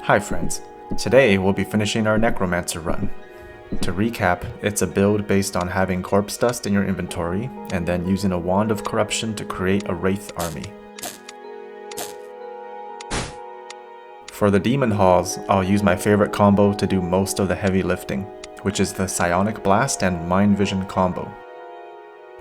Hi friends, today we'll be finishing our Necromancer run. To recap, it's a build based on having corpse dust in your inventory and then using a wand of corruption to create a wraith army. For the demon halls, I'll use my favorite combo to do most of the heavy lifting, which is the Psionic Blast and Mind Vision combo.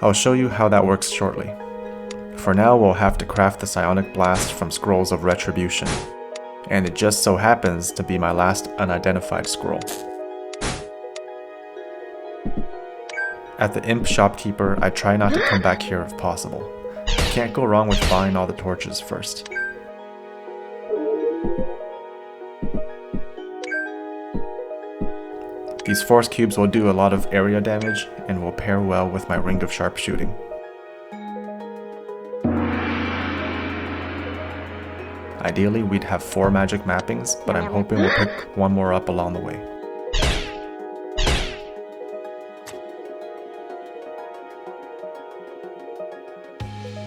I'll show you how that works shortly. For now, we'll have to craft the Psionic Blast from Scrolls of Retribution, and it just so happens to be my last unidentified scroll. At the Imp Shopkeeper, I try not to come back here if possible. You can't go wrong with buying all the torches first. These force cubes will do a lot of area damage and will pair well with my Ring of Sharpshooting. Ideally, we'd have 4 magic mappings, but I'm hoping we'll pick one more up along the way.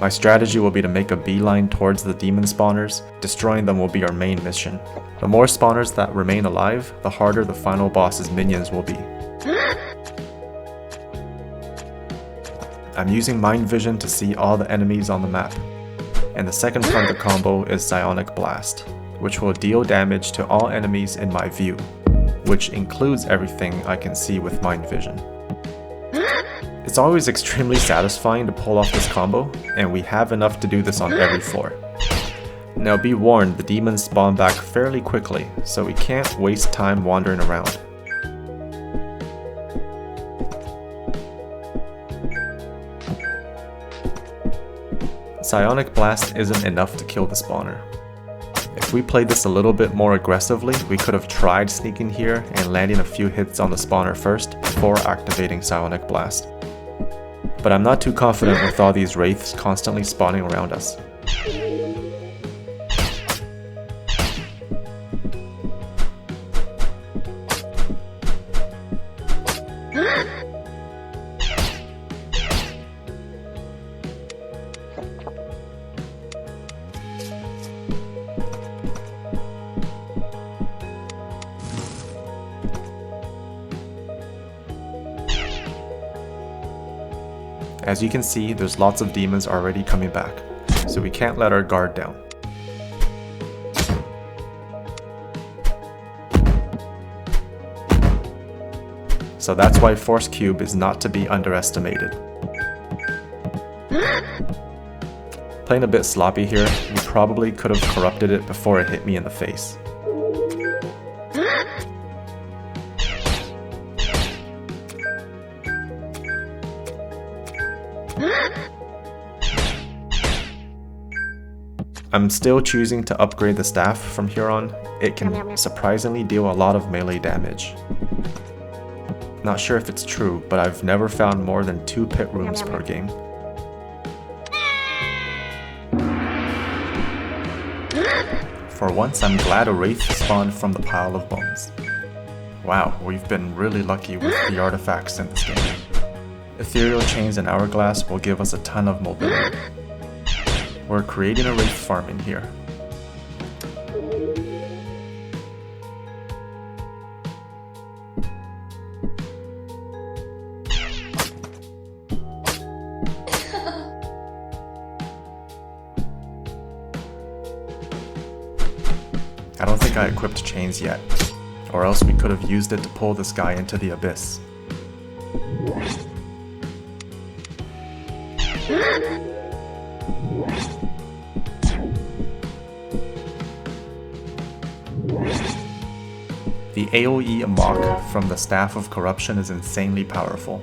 My strategy will be to make a beeline towards the demon spawners. Destroying them will be our main mission. The more spawners that remain alive, the harder the final boss's minions will be. I'm using Mind Vision to see all the enemies on the map. And the second part of the combo is Psionic Blast, which will deal damage to all enemies in my view, which includes everything I can see with Mind Vision. It's always extremely satisfying to pull off this combo, and we have enough to do this on every floor. Now be warned, the demons spawn back fairly quickly, so we can't waste time wandering around. Psionic Blast isn't enough to kill the spawner. If we played this a little bit more aggressively, we could have tried sneaking here and landing a few hits on the spawner first before activating Psionic Blast. But I'm not too confident with all these wraiths constantly spawning around us. As you can see, there's lots of demons already coming back, so we can't let our guard down. So that's why Force Cube is not to be underestimated. Playing a bit sloppy here, we probably could have corrupted it before it hit me in the face. I'm still choosing to upgrade the staff from here on. It can surprisingly deal a lot of melee damage. Not sure if it's true, but I've never found more than 2 pit rooms per game. For once, I'm glad a wraith spawned from the pile of bones. Wow, we've been really lucky with the artifacts in this game. Ethereal Chains and Hourglass will give us a ton of mobility. We're creating a wraith farm in here. I don't think I equipped chains yet, or else we could have used it to pull this guy into the abyss. The AoE Amok from the Staff of Corruption is insanely powerful.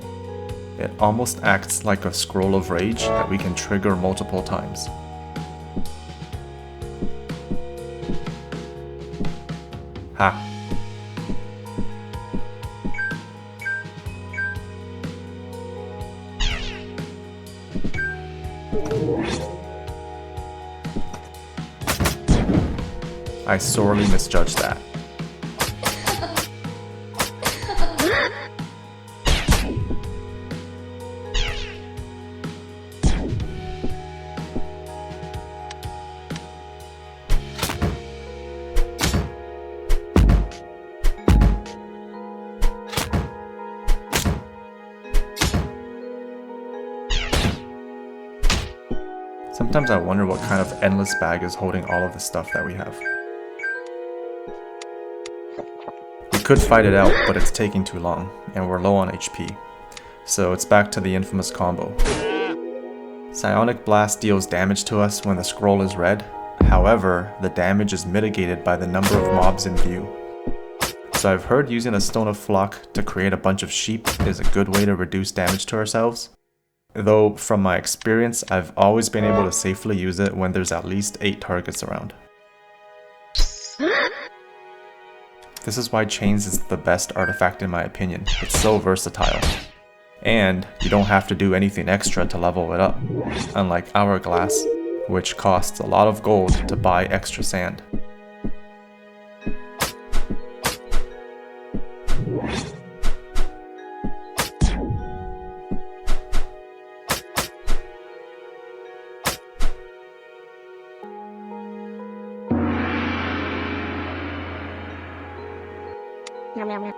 It almost acts like a Scroll of Rage that we can trigger multiple times. Ha! I sorely misjudged that. Sometimes I wonder what kind of endless bag is holding all of the stuff that we have. We could fight it out, but it's taking too long, and we're low on HP. So it's back to the infamous combo. Psionic Blast deals damage to us when the scroll is red. However, the damage is mitigated by the number of mobs in view. So I've heard using a Stone of Flock to create a bunch of sheep is a good way to reduce damage to ourselves. Though, from my experience, I've always been able to safely use it when there's at least 8 targets around. This is why Chains is the best artifact in my opinion. It's so versatile. And you don't have to do anything extra to level it up, unlike Hourglass, which costs a lot of gold to buy extra sand. Yum, yum, yum.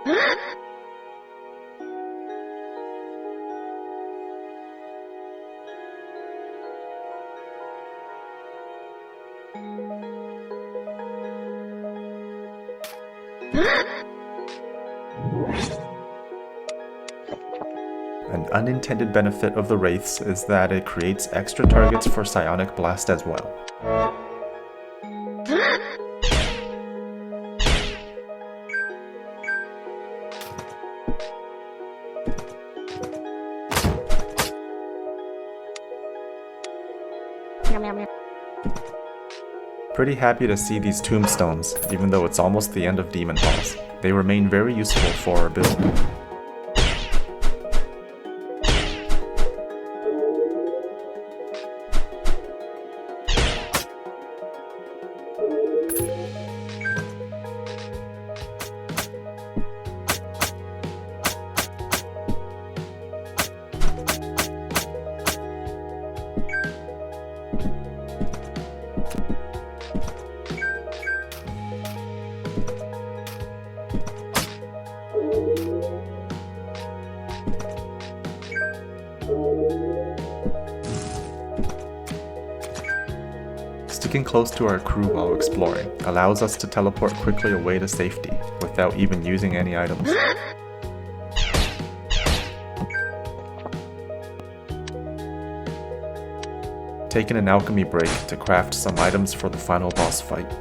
An unintended benefit of the Wraiths is that it creates extra targets for Psionic Blast as well. Yum, yum, yum. Pretty happy to see these tombstones, even though it's almost the end of Demon Halls. They remain very useful for our build. Sticking close to our crew while exploring allows us to teleport quickly away to safety without even using any items. Taking an alchemy break to craft some items for the final boss fight.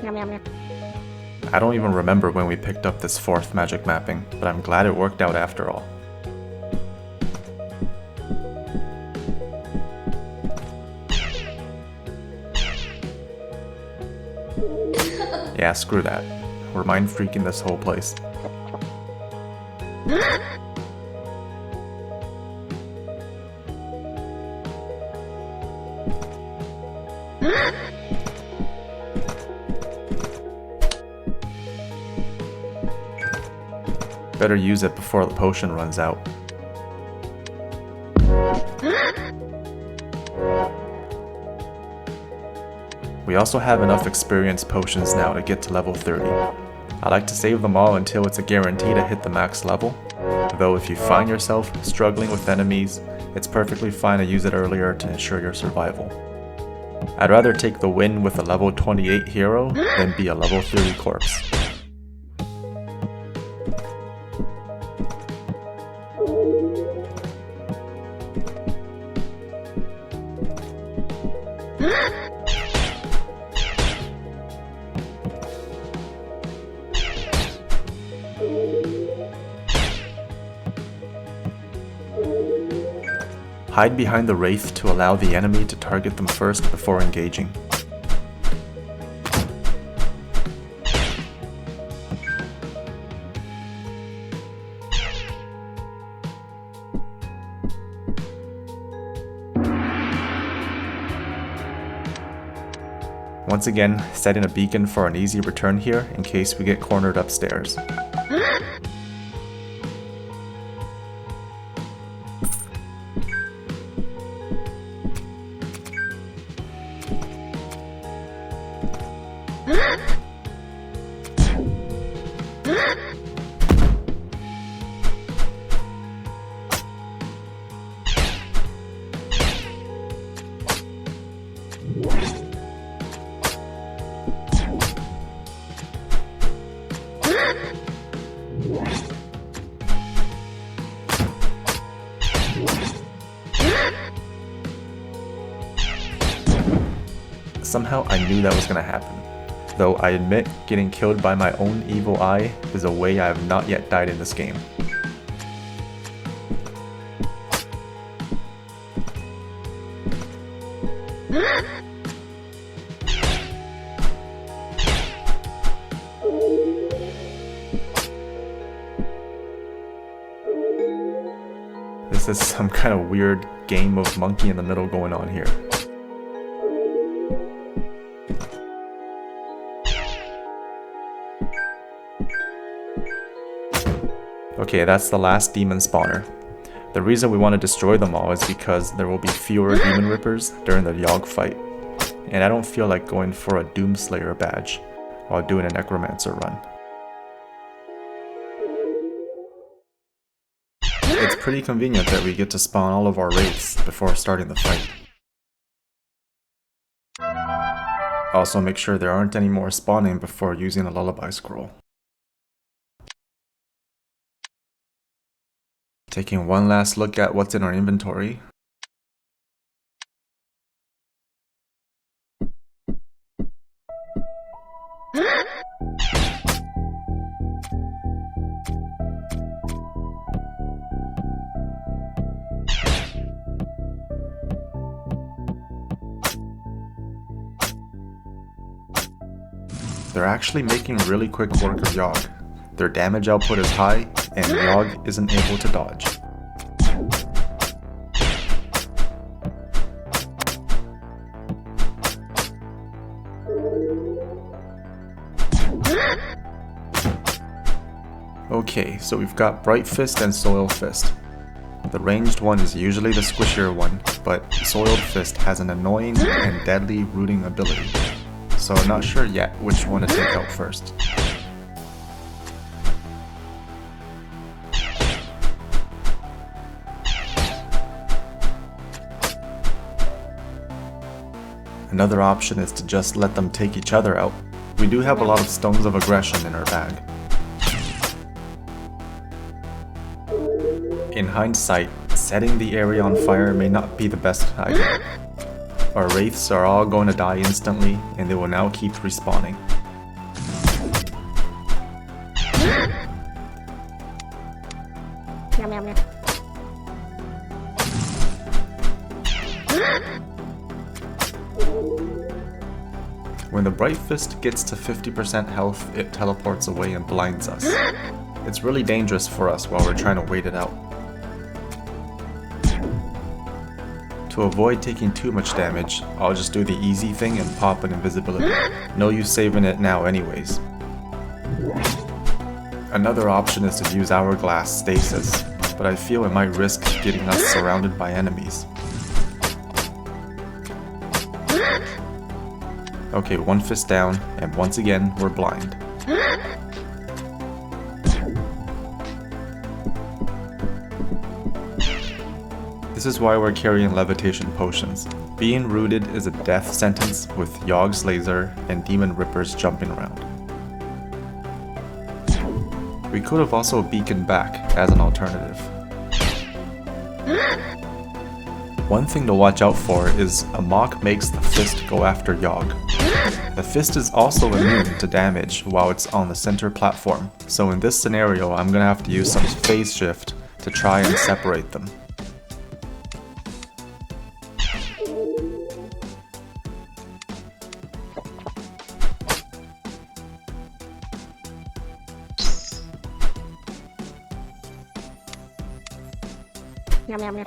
Yum, yum, yum. I don't even remember when we picked up this 4th magic mapping, but I'm glad it worked out after all. Yeah, screw that. We're mind freaking this whole place. Better use it before the potion runs out. We also have enough experience potions now to get to level 30. I like to save them all until it's a guarantee to hit the max level, though if you find yourself struggling with enemies, it's perfectly fine to use it earlier to ensure your survival. I'd rather take the win with a level 28 hero than be a level 30 corpse. Hide behind the Wraith to allow the enemy to target them first before engaging. Once again, setting a beacon for an easy return here in case we get cornered upstairs. Somehow I knew that was gonna happen. Though I admit getting killed by my own evil eye is a way I have not yet died in this game. This is some kind of weird game of monkey in the middle going on here. Okay, that's the last demon spawner. The reason we want to destroy them all is because there will be fewer demon rippers during the Yogg fight. And I don't feel like going for a Doomslayer badge while doing a Necromancer run. It's pretty convenient that we get to spawn all of our wraiths before starting the fight. Also make sure there aren't any more spawning before using a lullaby scroll. Taking one last look at what's in our inventory. They're actually making really quick work of Yogg. Their damage output is high, and Yogg isn't able to dodge. Okay, so we've got Bright Fist and Soiled Fist. The ranged one is usually the squishier one, but Soiled Fist has an annoying and deadly rooting ability. So I'm not sure yet which one to take out first. Another option is to just let them take each other out. We do have a lot of Stones of Aggression in our bag. In hindsight, setting the area on fire may not be the best idea. Our wraiths are all going to die instantly, and they will now keep respawning. Yum, yum, yum. When the Bright Fist gets to 50% health, it teleports away and blinds us. It's really dangerous for us while we're trying to wait it out. To avoid taking too much damage, I'll just do the easy thing and pop an invisibility. No use saving it now anyways. Another option is to use Hourglass Stasis, but I feel it might risk getting us surrounded by enemies. Okay, one fist down, and once again, we're blind. This is why we're carrying levitation potions. Being rooted is a death sentence with Yogg's laser and Demon Rippers jumping around. We could have also beaconed back as an alternative. One thing to watch out for is Amok makes the fist go after Yogg. The fist is also immune to damage while it's on the center platform, so in this scenario I'm gonna have to use some phase shift to try and separate them. Yum, yum, yum.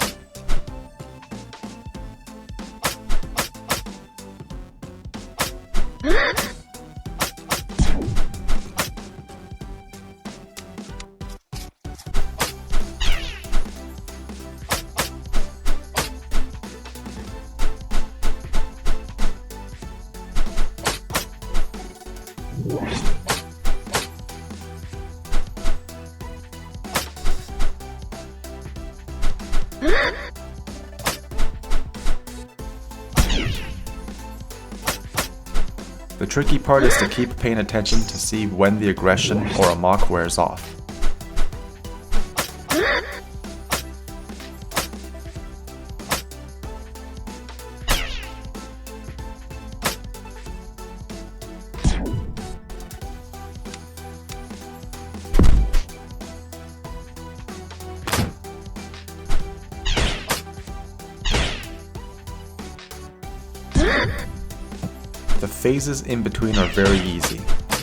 The tricky part is to keep paying attention to see when the aggression or Amok wears off. phases in between are very easy.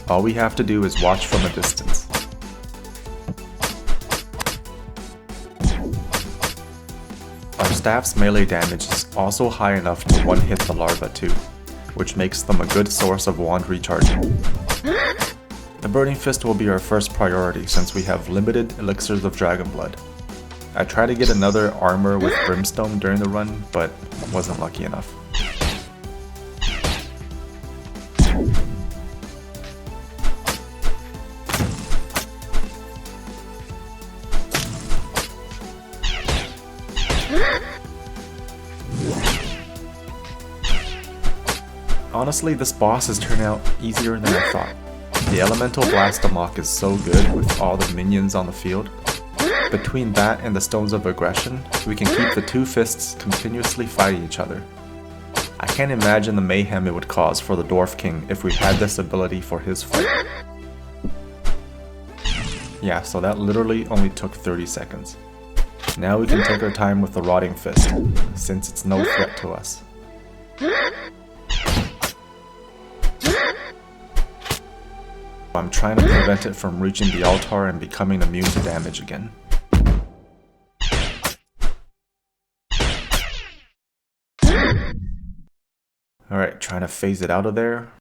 All we have to do is watch from a distance. Our staff's melee damage is also high enough to one-hit the larva too, which makes them a good source of wand recharging. The Burning Fist will be our first priority since we have limited elixirs of Dragon Blood. I tried to get another armor with Brimstone during the run, but wasn't lucky enough. Honestly, this boss has turned out easier than I thought. The Elemental Blastamok is so good with all the minions on the field. Between that and the Stones of Aggression, we can keep the two fists continuously fighting each other. I can't imagine the mayhem it would cause for the Dwarf King if we had this ability for his fight. Yeah, so that literally only took 30 seconds. Now we can take our time with the Rotting Fist, since it's no threat to us. I'm trying to prevent it from reaching the altar and becoming immune to damage again. Alright, trying to phase it out of there.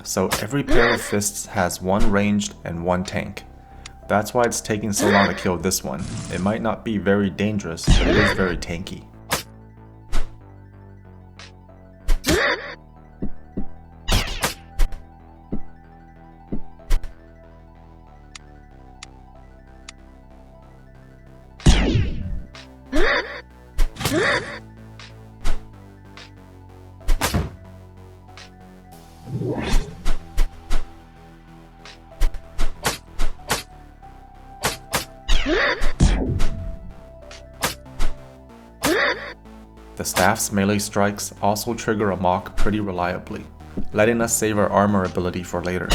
So every pair of fists has one ranged and one tank. That's why it's taking so long to kill this one. It might not be very dangerous, but it is very tanky. The staff's melee strikes also trigger a mock pretty reliably, letting us save our armor ability for later.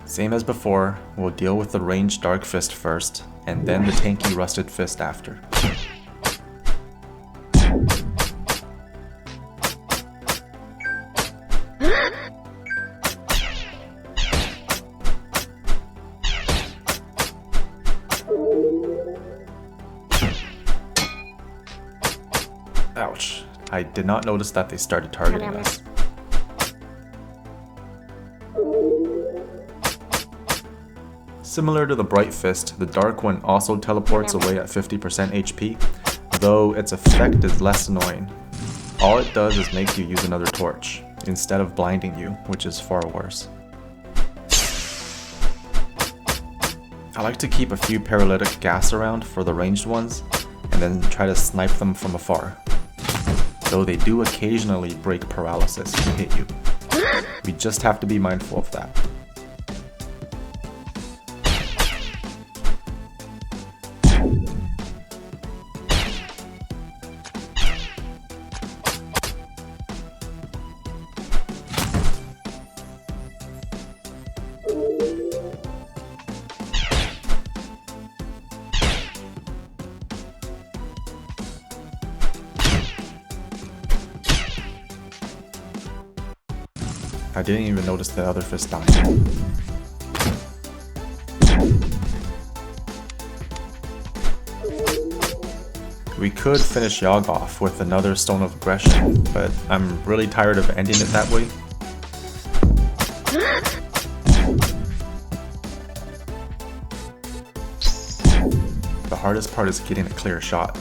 Same as before, we'll deal with the ranged Dark Fist first, and then the tanky Rusted Fist after. Ouch, I did not notice that they started targeting us. Similar to the Bright Fist, the Dark one also teleports away at 50% HP, though its effect is less annoying. All it does is make you use another torch, instead of blinding you, which is far worse. I like to keep a few paralytic gas around for the ranged ones, and then try to snipe them from afar. Though they do occasionally break paralysis and hit you. We just have to be mindful of that. I didn't even notice the other fist dying. We could finish Yogg off with another Stone of Aggression, but I'm really tired of ending it that way. The hardest part is getting a clear shot.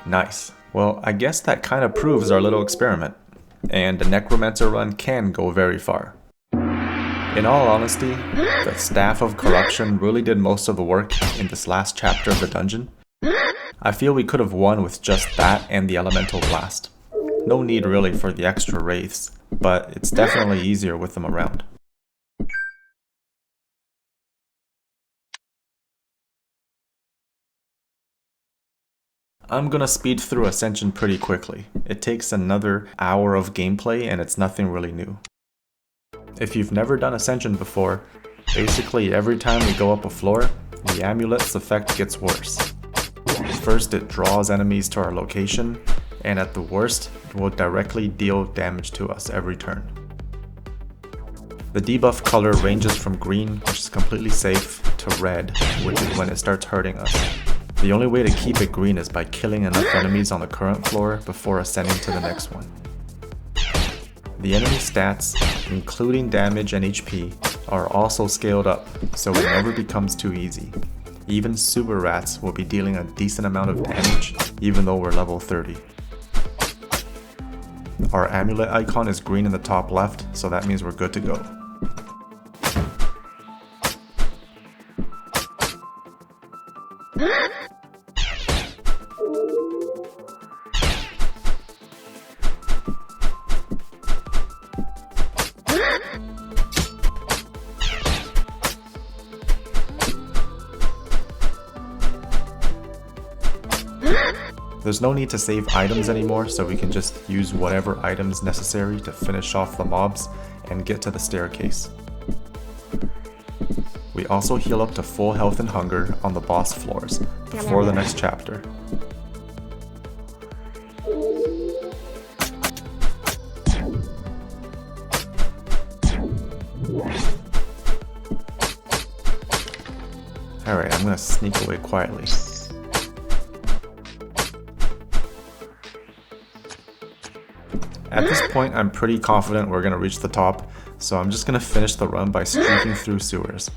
Nice. Well, I guess that kind of proves our little experiment, and the Necromancer run can go very far. In all honesty, the Staff of Corruption really did most of the work in this last chapter of the dungeon. I feel we could have won with just that and the Elemental Blast. No need really for the extra wraiths, but it's definitely easier with them around. I'm gonna speed through Ascension pretty quickly. It takes another hour of gameplay and it's nothing really new. If you've never done Ascension before, basically every time we go up a floor, the amulet's effect gets worse. First it draws enemies to our location, and at the worst, it will directly deal damage to us every turn. The debuff color ranges from green, which is completely safe, to red, which is when it starts hurting us. The only way to keep it green is by killing enough enemies on the current floor before ascending to the next one. The enemy stats, including damage and HP, are also scaled up, so it never becomes too easy. Even super rats will be dealing a decent amount of damage, even though we're level 30. Our amulet icon is green in the top left, so that means we're good to go. There's no need to save items anymore, so we can just use whatever items necessary to finish off the mobs and get to the staircase. We also heal up to full health and hunger on the boss floors before the next chapter. Alright, I'm gonna sneak away quietly. At this point, I'm pretty confident we're gonna reach the top, so I'm just gonna finish the run by streaking through sewers.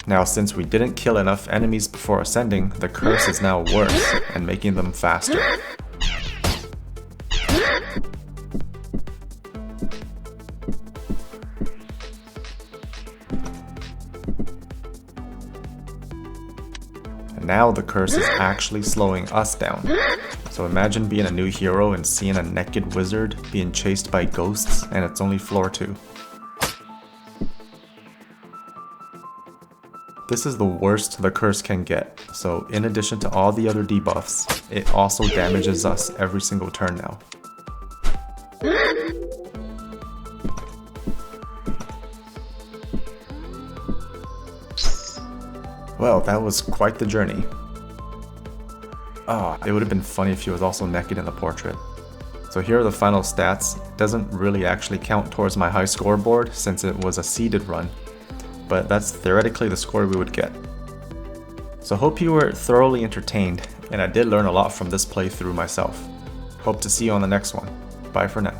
Now, since we didn't kill enough enemies before ascending, the curse is now worse and making them faster. Now the curse is actually slowing us down. So imagine being a new hero and seeing a naked wizard being chased by ghosts and it's only floor 2. This is the worst the curse can get, so in addition to all the other debuffs, it also damages us every single turn now. Well, that was quite the journey. It would have been funny if he was also naked in the portrait. So here are the final stats. It doesn't really actually count towards my high scoreboard since it was a seeded run, but that's theoretically the score we would get. So hope you were thoroughly entertained, and I did learn a lot from this playthrough myself. Hope to see you on the next one. Bye for now.